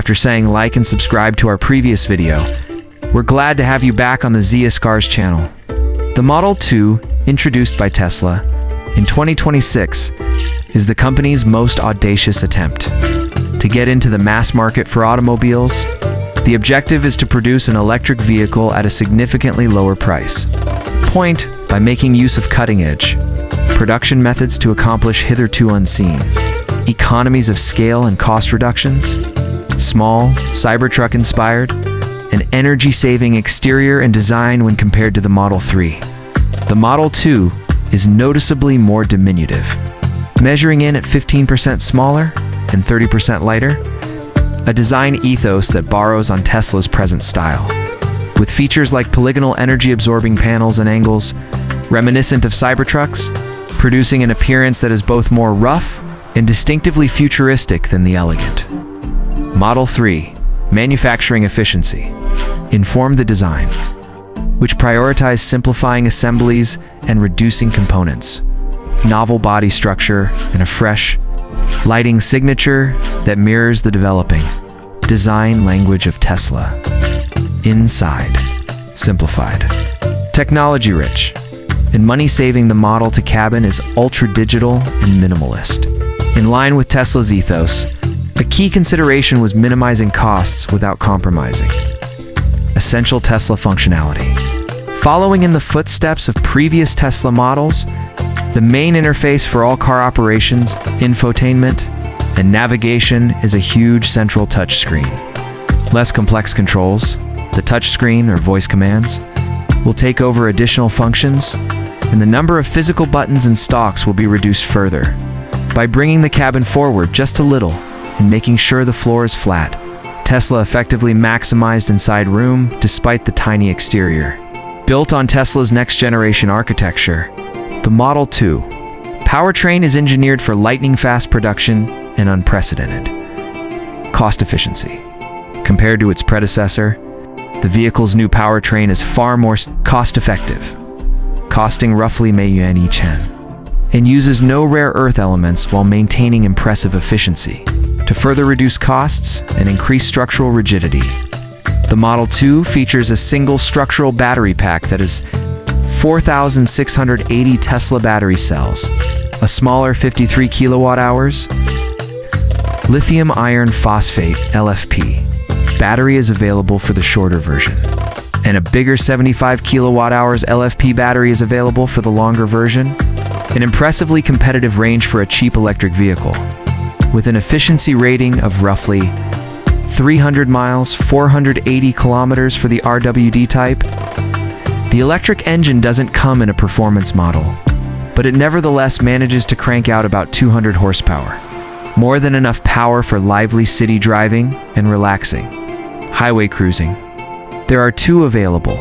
After saying like and subscribe to our previous video, we're glad to have you back on the Zia Cars channel. The Model 2, introduced by Tesla in 2026, is the company's most audacious attempt to get into the mass market for automobiles. The objective is to produce an electric vehicle at a significantly lower price point by making use of cutting-edge production methods to accomplish hitherto unseen economies of scale and cost reductions. Small, Cybertruck-inspired, an energy-saving exterior and design when compared to the Model 3. The Model 2 is noticeably more diminutive, measuring in at 15% smaller and 30% lighter, a design ethos that borrows on Tesla's present style, with features like polygonal energy-absorbing panels and angles reminiscent of Cybertrucks, producing an appearance that is both more rough and distinctively futuristic than the elegant. Model 3, manufacturing efficiency, informed the design, which prioritized simplifying assemblies and reducing components, novel body structure, and a fresh lighting signature that mirrors the developing design language of Tesla. Inside, simplified, technology-rich, and money-saving, the Model 2 cabin is ultra-digital and minimalist. In line with Tesla's ethos, a key consideration was minimizing costs without compromising essential Tesla functionality. Following in the footsteps of previous Tesla models, the main interface for all car operations, infotainment, and navigation is a huge central touchscreen. Less complex controls, the touchscreen or voice commands, will take over additional functions, and the number of physical buttons and stalks will be reduced further by bringing the cabin forward just a little and making sure the floor is flat. Tesla effectively maximized inside room despite the tiny exterior. Built on Tesla's next-generation architecture, the Model 2 powertrain is engineered for lightning-fast production and unprecedented cost efficiency. Compared to its predecessor, the vehicle's new powertrain is far more cost-effective, costing roughly yuan each, and uses no rare earth elements while maintaining impressive efficiency. To further reduce costs and increase structural rigidity, the Model 2 features a single structural battery pack that is 4,680 Tesla battery cells, a smaller 53 kilowatt-hours lithium iron phosphate (LFP) battery is available for the shorter version, and a bigger 75 kilowatt-hours LFP battery is available for the longer version. An impressively competitive range for a cheap electric vehicle, with an efficiency rating of roughly 300 miles, 480 kilometers for the RWD type. The electric engine doesn't come in a performance model, but it nevertheless manages to crank out about 200 horsepower, more than enough power for lively city driving and relaxing highway cruising. There are two available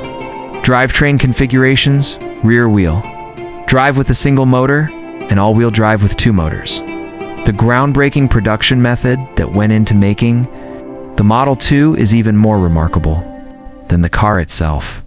drivetrain configurations: rear wheel drive with a single motor and all-wheel drive with two motors. The groundbreaking production method that went into making the Model 2 is even more remarkable than the car itself.